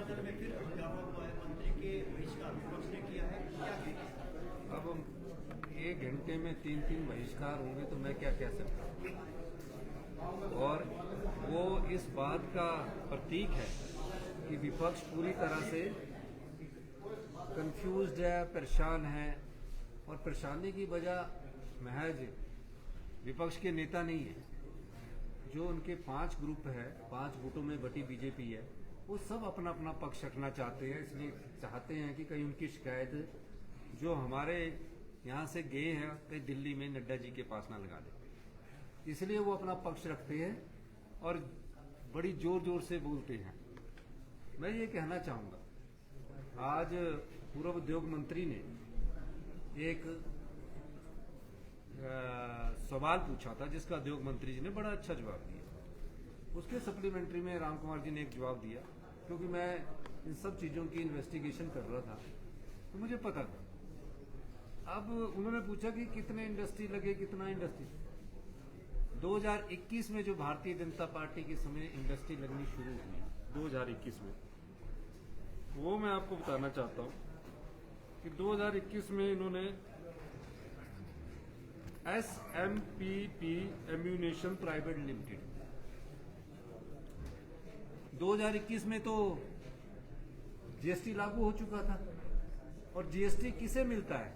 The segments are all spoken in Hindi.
सदन में फिर हंगामा हुआ है, मंत्री के बहिष्कार विपक्ष ने किया है, क्या कहेंगे? अब हम 1 घंटे में 3-3 बहिष्कार होंगे तो मैं क्या कह सकता हूँ। और वो इस बात का प्रतीक है कि विपक्ष पूरी तरह से कंफ्यूज्ड है, परेशान है। और परेशानी की वजह महज विपक्ष के नेता नहीं है। जो उनके 5 ग्रुप है, 5 गुटों में बटी बीजेपी है, वो सब अपना अपना पक्ष रखना चाहते हैं। इसलिए चाहते हैं कि कहीं उनकी शिकायत जो हमारे यहाँ से गए हैं कहीं दिल्ली में नड्डा जी के पास ना लगा दे। इसलिए वो अपना पक्ष रखते हैं और बड़ी जोर जोर से बोलते हैं। मैं ये कहना चाहूँगा, आज पूर्व उद्योग मंत्री ने एक सवाल पूछा था जिसका उद्योग मंत्री जी ने बड़ा अच्छा जवाब दिया। उसके सप्लीमेंट्री में राम कुमार जी ने एक जवाब दिया, क्योंकि मैं इन सब चीज़ों की इन्वेस्टिगेशन कर रहा था तो मुझे पता था। अब उन्होंने पूछा कि कितने इंडस्ट्री लगे, कितना इंडस्ट्री। 2021 में जो भारतीय जनता पार्टी के समय इंडस्ट्री लगनी शुरू हुई 2021 में, वो मैं आपको बताना चाहता हूँ कि 2021 में इन्होंने SMPP एम्यूनेशन प्राइवेट लिमिटेड, 2021 में तो जीएसटी लागू हो चुका था। और जीएसटी किसे मिलता है?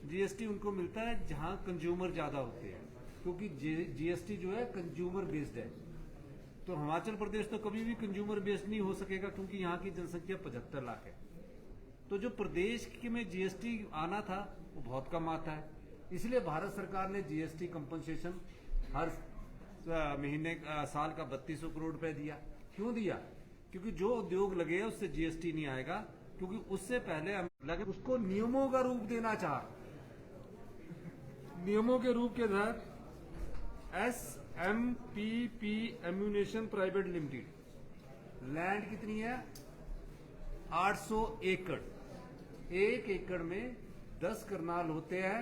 जीएसटी उनको मिलता है जहां कंज्यूमर ज्यादा होते हैं, क्योंकि जीएसटी जो है कंज्यूमर बेस्ड है। तो हिमाचल प्रदेश तो कभी भी कंज्यूमर बेस्ड नहीं हो सकेगा, क्योंकि यहाँ की जनसंख्या 75 लाख है। तो जो प्रदेश के में जीएसटी आना था वो बहुत कम आता है। इसलिए भारत सरकार ने जीएसटी कंपनसेशन हर महीने साल का 3200 करोड़ रुपए दिया। क्यों दिया? क्योंकि जो उद्योग लगे उससे जीएसटी नहीं आएगा, क्योंकि उससे पहले हम लगे उसको नियमों का रूप देना चाह, नियमों के रूप के तहत SMPP ammunition private limited. Land कितनी है? 800 एकड़। 1 एकड़ में 10 करनाल होते हैं।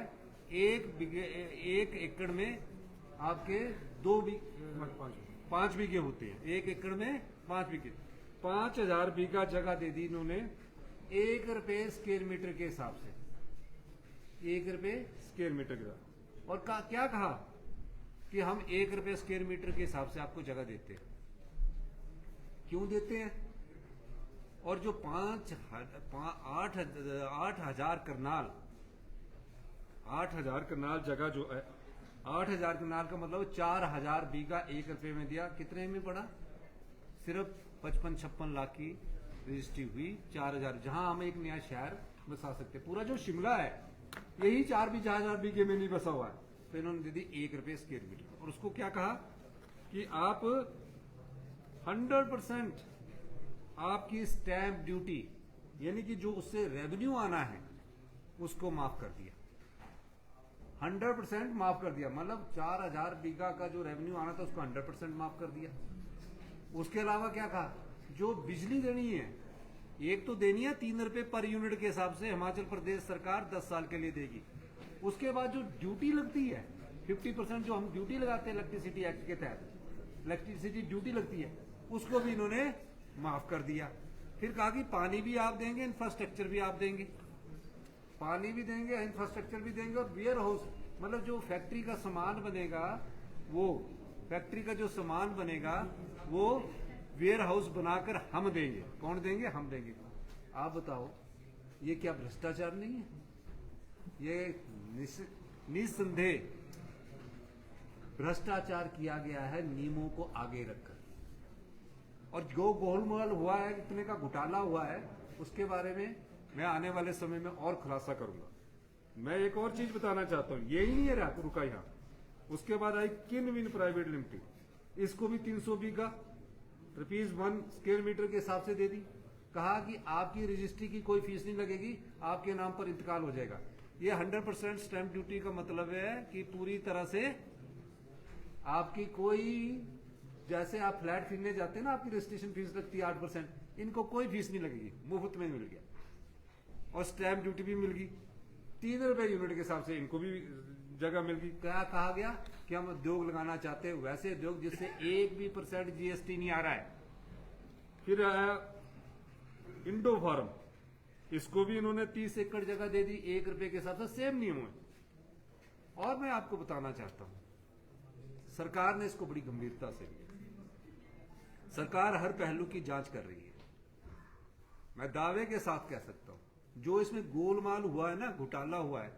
1 एकड़ में आपके 5 बीघे होते हैं। 1 एकड़ में 5 बीघे, 5000 बीघा जगह दे दी इन्होंने 1 रुपए स्क्वायर मीटर के हिसाब से, 1 रुपए स्क्वायर मीटर का। और क्या कहा कि हम 1 रुपए स्क्वायर मीटर के हिसाब से आपको जगह देते हैं। क्यों देते हैं? और जो 8,000 करनाल, 8,000 करनाल जगह जो है, 8,000 करनाल का मतलब 4,000 बीघा 1 रुपए में दिया। कितने में पड़ा? सिर्फ 55-56 लाख की रजिस्ट्री हुई। 4,000, जहां हम एक नया शहर बसा सकते। पूरा जो शिमला है यही 4,000 बीघे में नहीं बसा हुआ है। तो इन्होंने दे दी 1 रुपए स्क्वायर मीटर। और उसको क्या कहा कि आप 100% आपकी स्टैंप ड्यूटी, यानी कि जो उससे रेवेन्यू आना है उसको माफ कर दिया। 100% माफ कर दिया, मतलब 4,000 बीघा का जो रेवेन्यू आना था उसको 100% माफ कर दिया। उसके अलावा क्या कहा? जो बिजली देनी है, एक तो देनी है 3 रुपए पर यूनिट के हिसाब से हिमाचल प्रदेश सरकार 10 साल के लिए देगी। उसके बाद जो ड्यूटी लगती है 50% जो हम ड्यूटी लगाते हैं इलेक्ट्रिसिटी एक्ट के तहत, इलेक्ट्रिसिटी ड्यूटी लगती है, उसको भी इन्होंने माफ कर दिया। फिर कहा कि पानी भी आप देंगे, इंफ्रास्ट्रक्चर भी आप देंगे। पानी भी देंगे, इंफ्रास्ट्रक्चर भी देंगे। और वेयर हाउस, मतलब जो फैक्ट्री का सामान बनेगा, वो फैक्ट्री का जो सामान बनेगा वो वेयर हाउस बनाकर हम देंगे। कौन देंगे? हम देंगे। आप बताओ, ये क्या भ्रष्टाचार नहीं है? ये निस्संदेह भ्रष्टाचार किया गया है, नियमों को आगे रखकर। और जो गोलमाल हुआ है, इतने का घोटाला हुआ है, उसके बारे में मैं आने वाले समय में और खुलासा करूंगा। मैं एक और चीज बताना चाहता हूं, यही नहीं है रुका यहां। उसके बाद आई किनविन प्राइवेट लिमिटेड, इसको भी 300 बीघा ₹1 स्क्वायर मीटर के हिसाब से दे दी। कहा कि आपकी रजिस्ट्री की कोई फीस नहीं लगेगी, आपके नाम पर इंतकाल हो जाएगा। ये 100% स्टैंप ड्यूटी का मतलब है कि पूरी तरह से आपकी कोई, जैसे आप फ्लैट खरीदने जाते हैं ना, आपकी रजिस्ट्रेशन फीस लगती है 8%, इनको कोई फीस नहीं लगेगी, मुफ्त में मिल गया। और स्टैंप ड्यूटी भी मिल गई 3 रुपए यूनिट के हिसाब से, इनको भी जगह मिल गई। क्या कहा गया कि हम उद्योग लगाना चाहते हैं, वैसे उद्योग जिससे 1% जीएसटी नहीं आ रहा है। फिर आया इंडो फार्म, इसको भी इन्होंने 30 एकड़ जगह दे दी, 1 रुपए के हिसाब से, सेम नियम है। और मैं आपको बताना चाहता हूं, सरकार ने इसको बड़ी गंभीरता से लिया। सरकार हर पहलू की जांच कर रही है। मैं दावे के साथ कह सकता हूं, जो इसमें गोलमाल हुआ है ना, घोटाला हुआ है,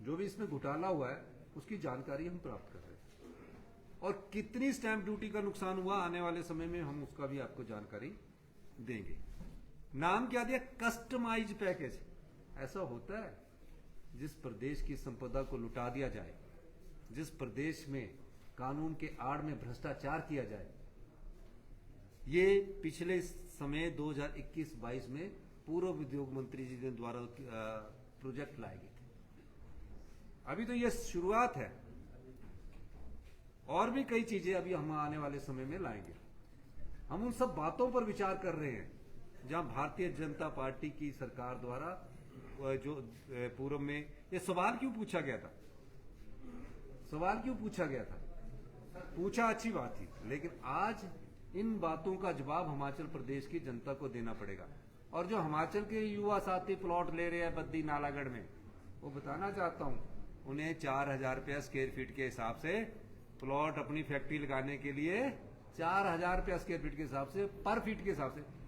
जो भी इसमें घोटाला हुआ है, उसकी जानकारी हम प्राप्त कर रहे हैं। और कितनी स्टैंप ड्यूटी का नुकसान हुआ, आने वाले समय में हम उसका भी आपको जानकारी देंगे। नाम क्या दिया? Customize package. ऐसा होता है, जिस प्रदेश की संपदा को लुटा दिया जाए, जिस प्रदेश में कानून के आड़ में भ्रष्टाचार किया जाए, ये पिछले समय 2021-22 में पूर्व उद्योग मंत्री जी ने द्वारा प्रोजेक्ट लाए गए थे। अभी तो ये शुरुआत है, और भी कई चीजें अभी हम आने वाले समय में लाएंगे। हम उन सब बातों पर विचार कर रहे हैं जहां भारतीय जनता पार्टी की सरकार द्वारा जो पूर्व में ये सवाल क्यों पूछा गया था, सवाल क्यों पूछा गया था, पूछा अच्छी बात थी, लेकिन आज इन बातों का जवाब हिमाचल प्रदेश की जनता को देना पड़ेगा। और जो हिमाचल के युवा साथी प्लॉट ले रहे हैं बद्दी नालागढ़ में, वो बताना चाहता हूं, उन्हें 4000 रुपया स्क्वायर फीट के हिसाब से प्लॉट अपनी फैक्ट्री लगाने के लिए 4000 रुपया स्क्वायर फीट के हिसाब से, पर फीट के हिसाब से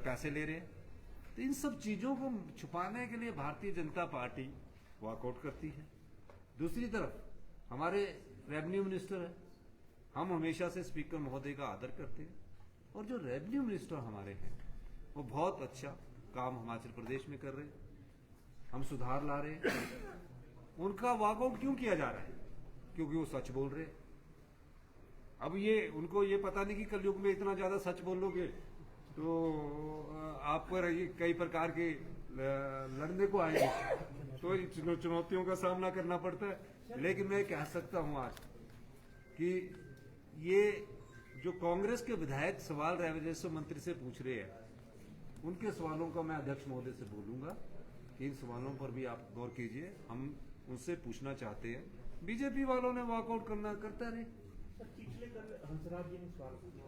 पैसे ले रहे हैं। तो इन सब चीजों को छुपाने के लिए भारतीय जनता पार्टी वॉकआउट करती है। दूसरी तरफ हमारे रेवेन्यू मिनिस्टर है, हम हमेशा से स्पीकर महोदय का आदर करते हैं, और जो रेवेन्यू मिनिस्टर हमारे हैं वो बहुत अच्छा काम हिमाचल प्रदेश में कर रहे हैं, हम सुधार ला रहे हैं। उनका वॉकआउट क्यों किया जा रहा है? क्योंकि वो सच बोल रहे हैं। अब ये उनको ये पता नहीं कि कलयुग में इतना ज्यादा सच बोलोगे तो आप पर ये कई प्रकार के लड़ने को आएंगे, तो चुनौतियों का सामना करना पड़ता है। लेकिन मैं कह सकता हूं आज कि ये जो कांग्रेस के विधायक सवाल राजस्व मंत्री से पूछ रहे हैं, उनके सवालों का मैं अध्यक्ष महोदय से बोलूंगा कि इन सवालों पर भी आप गौर कीजिए। हम उनसे पूछना चाहते हैं, बीजेपी वालों ने वॉकआउट करता रहे। हंसराज जी ने सवाल पूछा।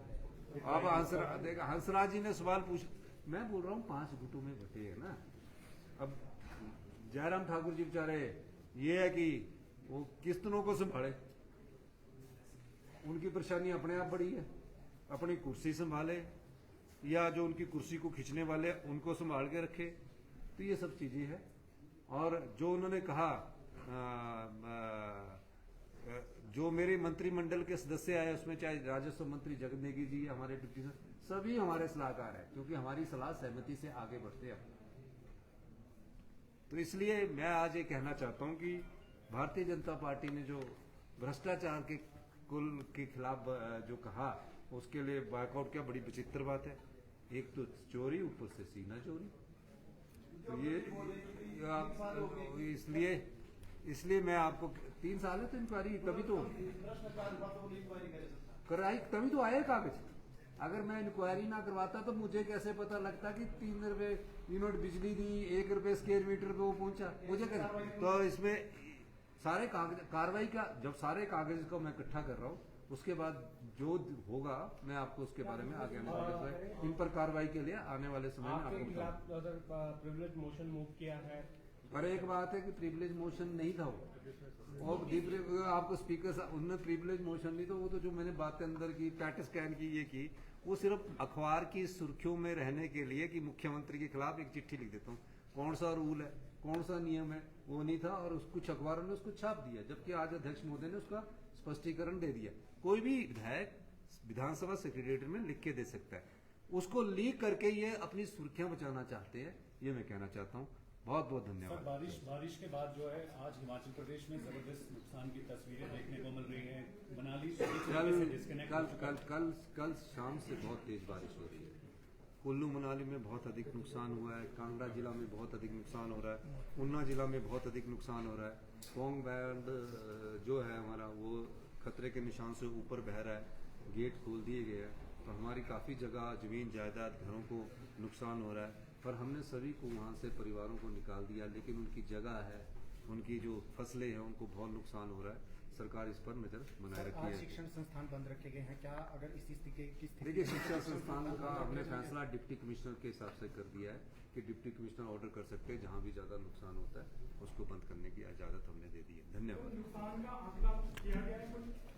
अब हंसराज जी ने सवाल पूछ, मैं बोल रहा हूँ 5 गुटों में बटे है ना। अब जयराम ठाकुर जी बेचारे ये है कि वो किस्तनों को संभाले, उनकी परेशानी अपने आप बड़ी है, अपनी कुर्सी संभाले या जो उनकी कुर्सी को खींचने वाले उनको संभाल के रखे। तो ये सब चीजें हैं। और जो उन्होंने कहा, जो मेरे मंत्रिमंडल के सदस्य आए उसमें चाहे राजस्व मंत्री जगत नेगी जी, हमारे डिप्टी सभी हमारे सलाहकार हैं, क्योंकि हमारी सलाह सहमति से आगे बढ़ते हैं। तो इसलिए मैं आज ये कहना चाहता हूं कि भारतीय जनता पार्टी ने जो भ्रष्टाचार के कुल के खिलाफ जो कहा, उसके लिए वॉकआउट क्या बड़ी विचित्र बात है। एक तो चोरी, ऊपर से सीना चोरी। तो ये इसलिए मैं आपको 3 साल है तो इंक्वायरी तभी तो कराई, तभी तो आए कागज। अगर मैं इंक्वायरी ना करवाता तो मुझे कैसे पता लगता कि 3 रुपए यूनिट बिजली दी, 1 रुपए स्क्वायर मीटर पे वो पहुंचा, मुझे कैसे? तो इसमें सारे कागज कार्रवाई का, जब सारे कागज को मैं इकट्ठा कर रहा हूँ, उसके बाद जो होगा मैं आपको उसके बारे में आगे आने वाले इन पर कार्रवाई के लिए आने वाले समय में आपको अगर प्रिविलेज मोशन मूव किया है। पर एक बात है कि प्रिविलेज मोशन नहीं था वो, और आपको स्पीकर साहब उन्होंने प्रिविलेज मोशन नहीं, तो वो तो जो मैंने बातें अंदर की, पैट स्कैन की, ये की, वो सिर्फ अखबार की सुर्खियों में रहने के लिए कि मुख्यमंत्री के खिलाफ एक चिट्ठी लिख देता हूँ। कौन सा रूल है, कौन सा नियम है, वो नहीं था, और कुछ अखबारों ने उसको छाप दिया, जबकि आज अध्यक्ष महोदय ने उसका स्पष्टीकरण दे दिया। कोई भी विधायक विधानसभा सेक्रेटरी में लिख के दे सकता है, उसको लीक करके ये अपनी सुर्खियां बचाना चाहते हैं। ये मैं कहना चाहता हूँ। बहुत बहुत धन्यवाद। बारिश के बाद जो है आज हिमाचल प्रदेश में जबरदस्त नुकसान की तस्वीरें देखने को मिल रही हैं। मनाली कल शाम से बहुत तेज बारिश हो रही है। कुल्लू मनाली में बहुत अधिक नुकसान हुआ है, कांगड़ा जिला में बहुत अधिक नुकसान हो रहा है, ऊना जिला में बहुत अधिक नुकसान हो रहा है। पोंग बैंड जो है हमारा, वो खतरे के निशान से ऊपर बह रहा है, गेट खोल दिए गए हैं, तो हमारी काफ़ी जगह ज़मीन जायदाद घरों को नुकसान हो रहा है। पर हमने सभी को वहाँ से परिवारों को निकाल दिया, लेकिन उनकी जगह है, उनकी जो फसलें हैं, उनको बहुत नुकसान हो रहा है। सरकार इस पर नजर बनाए रखी आज है। शिक्षण संस्थान बंद रखे गए हैं, क्या अगर इस स्थिति की देखिए, शिक्षा संस्थान का हमने फैसला डिप्टी कमिश्नर के हिसाब से कर दिया है कि डिप्टी कमिश्नर ऑर्डर कर सकते हैं, जहां भी ज्यादा नुकसान होता है उसको बंद करने की इजाजत हमने दे दी है। धन्यवाद। नुकसान का आकलन किया गया है कुछ?